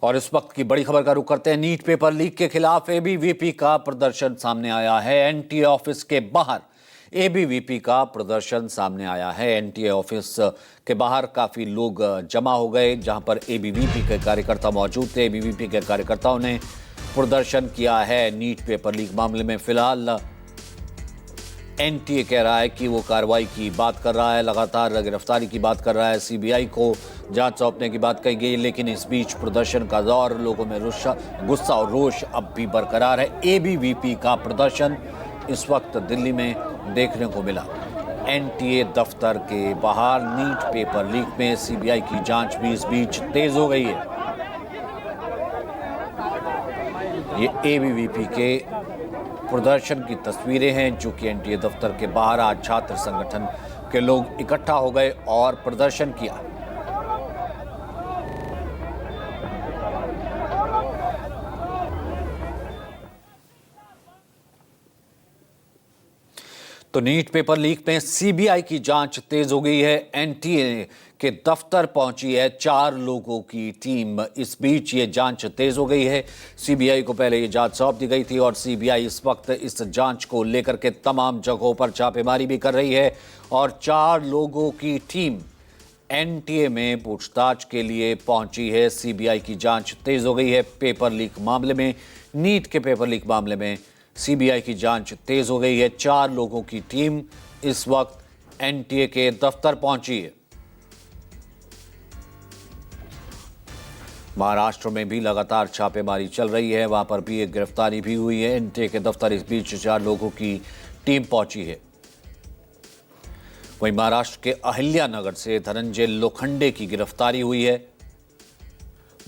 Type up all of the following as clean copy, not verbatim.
और इस वक्त की बड़ी खबर का रुख करते हैं। नीट पेपर लीक के खिलाफ एबीवीपी का प्रदर्शन सामने आया है। एनटीए ऑफिस के बाहर एबीवीपी का प्रदर्शन सामने आया है। एनटीए ऑफिस के बाहर काफी लोग जमा हो गए, जहां पर एबीवीपी के कार्यकर्ता मौजूद थे। एबीवीपी के कार्यकर्ताओं ने प्रदर्शन किया है नीट पेपर लीक मामले में। फिलहाल एनटीए कह रहा है कि वो कार्रवाई की बात कर रहा है, लगातार गिरफ्तारी की बात कर रहा है, सीबीआई को जांच सौंपने की बात कही गई। लेकिन इस बीच प्रदर्शन का दौर, लोगों में गुस्सा और रोष अब भी बरकरार है। एबीवीपी का प्रदर्शन इस वक्त दिल्ली में देखने को मिला। एनटीए दफ्तर के बाहर नीट पेपर लीक में सीबीआई की जांच भी इस बीच तेज हो गई है। ये एबीवीपी के प्रदर्शन की तस्वीरें हैं, जो कि एनटीए दफ्तर के बाहर आज छात्र संगठन के लोग इकट्ठा हो गए और प्रदर्शन किया। तो नीट पेपर लीक में सीबीआई की जांच तेज हो गई है। एनटीए के दफ्तर पहुंची है 4 लोगों की टीम। इस बीच ये जांच तेज हो गई है। सीबीआई को पहले ये जांच सौंप दी गई थी और सीबीआई इस वक्त इस जांच को लेकर के तमाम जगहों पर छापेमारी भी कर रही है। और 4 लोगों की टीम एनटीए में पूछताछ के लिए पहुंची है। सीबीआई की जांच तेज हो गई है। पेपर लीक मामले में, नीट के पेपर लीक मामले में सीबीआई की जांच तेज हो गई है। 4 लोगों की टीम इस वक्त एनटीए के दफ्तर पहुंची है। महाराष्ट्र में भी लगातार छापेमारी चल रही है, वहां पर भी एक गिरफ्तारी भी हुई है। एनटीए के दफ्तर इस बीच 4 लोगों की टीम पहुंची है। वहीं महाराष्ट्र के अहिल्यानगर से धनंजय लोखंडे की गिरफ्तारी हुई है।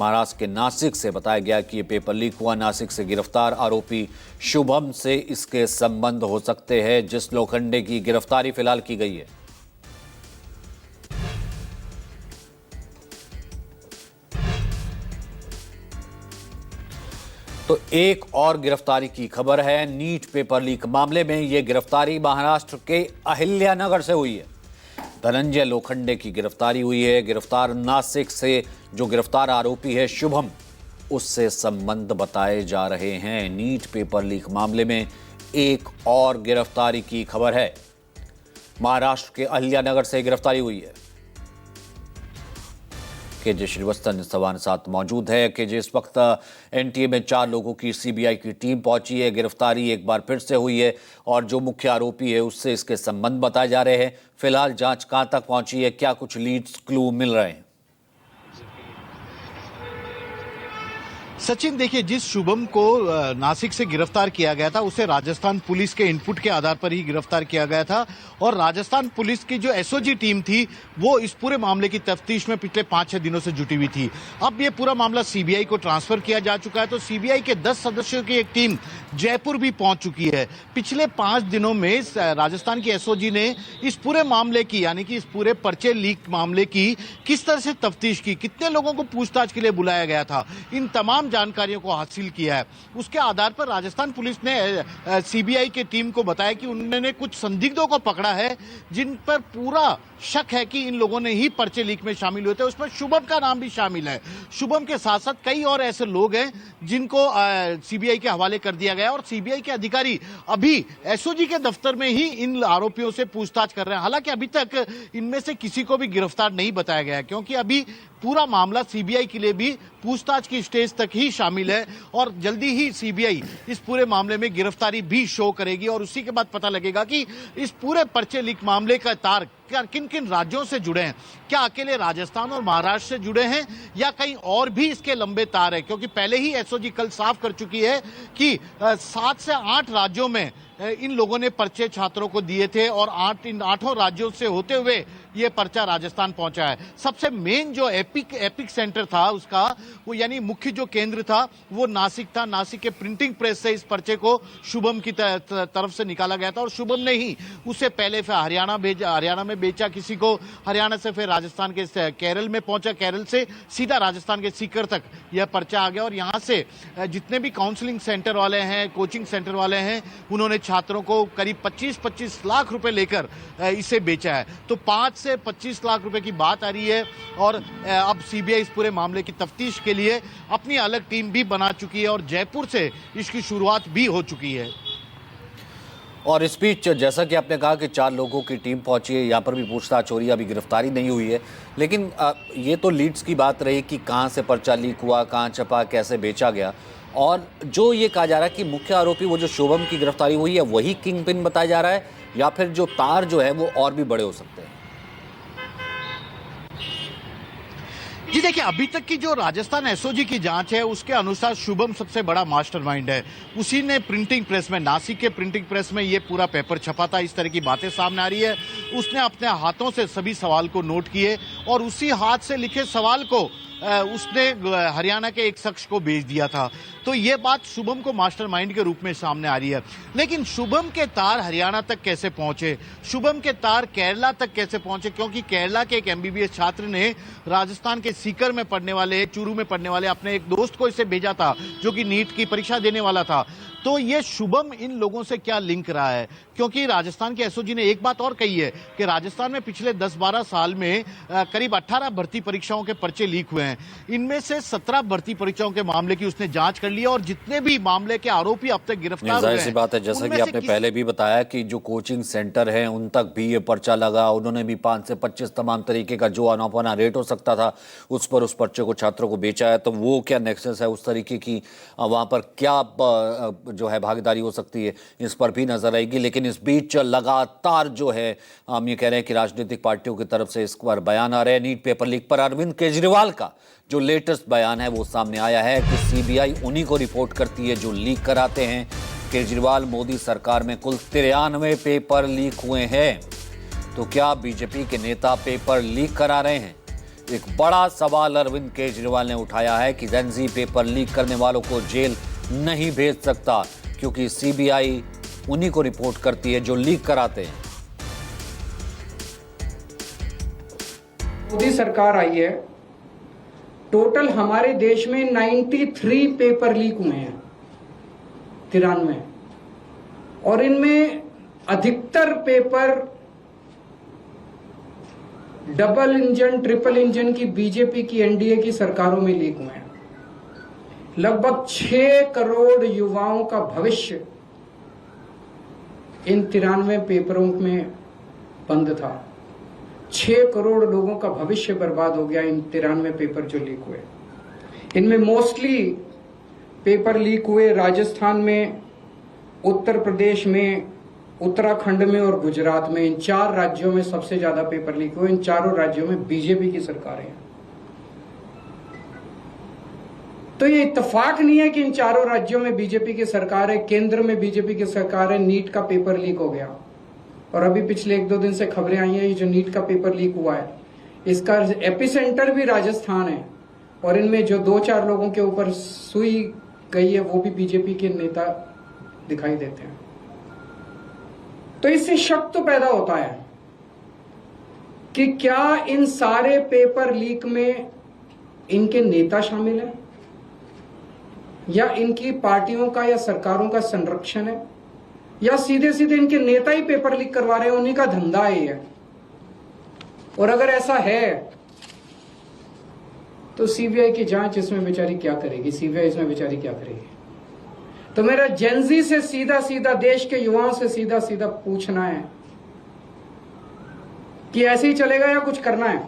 महाराष्ट्र के नासिक से बताया गया कि यह पेपर लीक हुआ। नासिक से गिरफ्तार आरोपी शुभम से इसके संबंध हो सकते हैं, जिस लोखंडे की गिरफ्तारी फिलहाल की गई है। तो एक और गिरफ्तारी की खबर है। नीट पेपर लीक मामले में यह गिरफ्तारी महाराष्ट्र के अहिल्यानगर से हुई है। धनंजय लोखंडे की गिरफ्तारी हुई है। गिरफ्तार नासिक से जो गिरफ्तार आरोपी है शुभम, उससे संबंध बताए जा रहे हैं। नीट पेपर लीक मामले में एक और गिरफ्तारी की खबर है। महाराष्ट्र के अहिल्यानगर से गिरफ्तारी हुई है। केजे श्रीवास्तव सवान साथ मौजूद है। केजे, इस वक्त एनटीए में 4 लोगों की सीबीआई की टीम पहुंची है। गिरफ्तारी एक बार फिर से हुई है और जो मुख्य आरोपी है उससे इसके संबंध बताए जा रहे हैं। फिलहाल जांच कहां तक पहुंची है, क्या कुछ लीड्स, क्लू मिल रहे हैं? सचिन, देखिए, जिस शुभम को नासिक से गिरफ्तार किया गया था उसे राजस्थान पुलिस के इनपुट के आधार पर ही गिरफ्तार किया गया था। और राजस्थान पुलिस की जो एसओजी टीम थी वो इस पूरे मामले की तफ्तीश में पिछले 5-6 दिनों से जुटी हुई थी। अब ये पूरा मामला सीबीआई को ट्रांसफर किया जा चुका है। तो सीबीआई के 10 सदस्यों की एक टीम जयपुर भी पहुंच चुकी है। पिछले 5 दिनों में राजस्थान की एसओजी ने इस पूरे मामले की, यानी कि इस पूरे पर्चे लीक मामले की किस तरह से तफ्तीश की, कितने लोगों को पूछताछ के लिए बुलाया गया था, इन तमाम जानकारियों को हासिल किया है। उसके आधार पर राजस्थान पुलिस ने सीबीआई की टीम को बताया कि उन्होंने कुछ संदिग्धों को पकड़ा है जिन पर पूरा शक है कि इन लोगों ने ही पर्चे लीक में शामिल हुए थे। उसमें शुभम का नाम भी शामिल है। शुभम के साथ साथ कई और ऐसे लोग हैं जिनको सीबीआई के हवाले कर दिया गया और सीबीआई के अधिकारी अभी एसओजी के दफ्तर में ही इन आरोपियों से पूछताछ कर रहे हैं। हालांकि अभी तक इनमें से किसी को भी गिरफ्तार नहीं बताया गया, क्योंकि अभी पूरा मामला सीबीआई के लिए भी पूछताछ की स्टेज तक ही शामिल है और जल्दी ही सीबीआई इस पूरे मामले में गिरफ्तारी भी शो करेगी और उसी के बाद पता लगेगा कि इस पूरे पर्चे लीक मामले का तार किन किन राज्यों से जुड़े हैं। क्या अकेले राजस्थान और महाराष्ट्र से जुड़े हैं या कहीं और भी इसके लंबे तार है, क्योंकि पहले ही एसओजी कल साफ कर चुकी है कि 7 से 8 राज्यों में इन लोगों ने पर्चे छात्रों को दिए थे और इन 8 राज्यों से होते हुए ये पर्चा राजस्थान पहुंचा है। सबसे मेन जो एपिक सेंटर था उसका, वो यानी मुख्य जो केंद्र था वो नासिक था। नासिक के प्रिंटिंग प्रेस से इस पर्चे को शुभम की तरफ से निकाला गया था और शुभम ने ही उसे पहले हरियाणा में में बेचा, किसी को हरियाणा से, फिर राजस्थान के केरल में पहुंचा, केरल से सीधा राजस्थान के सीकर तक यह पर्चा आ गया। और यहां से जितने भी काउंसलिंग सेंटर वाले हैं, कोचिंग सेंटर वाले हैं, उन्होंने छात्रों को करीब 25-25 लाख रुपए लेकर इसे बेचा है। तो 5 से 25 लाख रुपए की बात आ रही है। और अब सीबीआई इस पूरे मामले की तफ्तीश के लिए अपनी अलग टीम भी बना चुकी है और जयपुर से इसकी शुरुआत भी हो चुकी है। और इस बीच जैसा कि आपने कहा कि 4 लोगों की टीम पहुंची है, यहाँ पर भी पूछताछ हो रही है, अभी गिरफ्तारी नहीं हुई है। लेकिन ये तो लीड्स की बात रही कि कहाँ से पर्चा लीक हुआ, कहाँ छपा, कैसे बेचा गया। और जो ये कहा जा रहा है कि मुख्य आरोपी वो जो शुभम की गिरफ्तारी हुई है वही किंग पिन बताया जा रहा है, या फिर जो तार जो है वो और भी बड़े हो सकते हैं? जी देखिए, अभी तक की जो राजस्थान एसओजी की जांच है उसके अनुसार शुभम सबसे बड़ा मास्टरमाइंड है। उसी ने प्रिंटिंग प्रेस में, नासिक के प्रिंटिंग प्रेस में ये पूरा पेपर छपा था। इस तरह की बातें सामने आ रही है। उसने अपने हाथों से सभी सवाल को नोट किए और उसी हाथ से लिखे सवाल को उसने हरियाणा के एक शख्स को भेज दिया था। तो ये बात शुभम को मास्टरमाइंड के रूप में सामने आ रही है। लेकिन शुभम के तार हरियाणा तक कैसे पहुंचे, शुभम के तार केरला तक कैसे पहुंचे, क्योंकि केरला के एक एमबीबीएस छात्र ने राजस्थान के सीकर में पढ़ने वाले, चूरू में पढ़ने वाले अपने एक दोस्त को इसे भेजा था जो कि नीट की परीक्षा देने वाला था। तो ये शुभम इन लोगों से क्या लिंक रहा है, क्योंकि राजस्थान के एसओजी ने एक बात और कही है कि राजस्थान में पिछले 10-12 साल में करीब 18 भर्ती परीक्षाओं के पर्चे लीक हुए हैं। इनमें से 17 भर्ती परीक्षाओं के मामले की उसने जांच कर ली और जितने भी मामले के आरोपी अब तक गिरफ्तार हुए हैं, सी बात है, जैसा कि आपने पहले भी बताया कि जो कोचिंग सेंटर है उन तक भी ये पर्चा लगा। उन्होंने भी 5 से 25 तमाम तरीके का जो अनौपना रेट हो सकता था उस पर उस पर्चे को छात्रों को बेचा है। तो वो क्या नेक्सस है, उस तरीके की वहां पर क्या जो है भागीदारी हो सकती है, इस पर भी नजर आएगी। लेकिन इस बीच लगातार जो है हम ये कह रहे हैं कि राजनीतिक पार्टियों की तरफ से इस बार बयान आ रहे हैं। नीट पेपर लीक पर अरविंद केजरीवाल का जो लेटेस्ट बयान है वो सामने आया है कि सीबीआई उन्हीं को रिपोर्ट करती है जो लीक कराते हैं। केजरीवाल, मोदी सरकार में कुल 93 पेपर लीक हुए हैं। तो क्या बीजेपी के नेता पेपर लीक करा रहे हैं? एक बड़ा सवाल अरविंद केजरीवाल ने उठाया है कि जेनजी पेपर लीक करने वालों को जेल नहीं भेज सकता, क्योंकि सीबीआई उन्हीं को रिपोर्ट करती है जो लीक कराते हैं। मोदी सरकार आई है, टोटल हमारे देश में 93 पेपर लीक हुए हैं, 93, और इनमें अधिकतर paper double engine, triple engine की बीजेपी की, एनडीए की सरकारों में लीक हुए हैं। लगभग 6 करोड़ युवाओं का भविष्य इन 93 पेपरों में बंद था। 6 करोड़ लोगों का भविष्य बर्बाद हो गया इन 93 पेपर जो लीक हुए। इनमें मोस्टली पेपर लीक हुए राजस्थान में, उत्तर प्रदेश में, उत्तराखंड में और गुजरात में। इन 4 राज्यों में सबसे ज्यादा पेपर लीक हुए। इन चारों राज्यों में बीजेपी की सरकारें हैं। तो ये इत्तेफाक नहीं है कि इन चारों राज्यों में बीजेपी की सरकार है, केंद्र में बीजेपी की सरकार है, नीट का पेपर लीक हो गया। और अभी पिछले 1-2 दिन से खबरें आई हैं, ये जो नीट का पेपर लीक हुआ है इसका एपिसेंटर भी राजस्थान है, और इनमें जो 2-4 लोगों के ऊपर सुई गई है वो भी बीजेपी के नेता दिखाई देते हैं। तो इससे शक तो पैदा होता है कि क्या इन सारे पेपर लीक में इनके नेता शामिल हैं, या इनकी पार्टियों का या सरकारों का संरक्षण है, या सीधे सीधे इनके नेता ही पेपर लीक करवा रहे हैं, उन्हीं का धंधा है। और अगर ऐसा है तो सीबीआई की जांच इसमें बेचारी क्या करेगी, सीबीआई इसमें बेचारी क्या करेगी? तो मेरा जेनजी से सीधा सीधा, देश के युवाओं से सीधा सीधा पूछना है कि ऐसे ही चलेगा या कुछ करना है?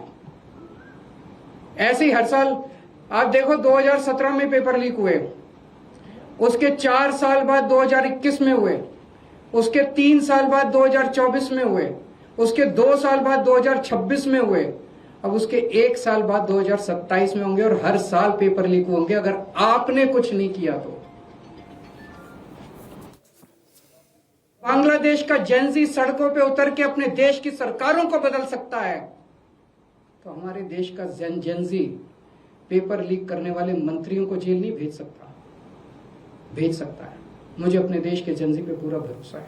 ऐसे ही हर साल आप देखो, 2017 में पेपर लीक हुए, उसके 4 साल बाद 2021 में हुए, उसके 3 साल बाद 2024 में हुए, उसके 2 साल बाद 2026 में हुए, अब उसके 1 साल बाद 2027 में होंगे, और हर साल पेपर लीक होंगे अगर आपने कुछ नहीं किया तो। बांग्लादेश का जेनजी सड़कों पे उतर के अपने देश की सरकारों को बदल सकता है, तो हमारे देश का जेनजी पेपर लीक करने वाले मंत्रियों को जेल नहीं भेज सकता? भेज सकता है। मुझे अपने देश के जेनजी पे पूरा भरोसा है।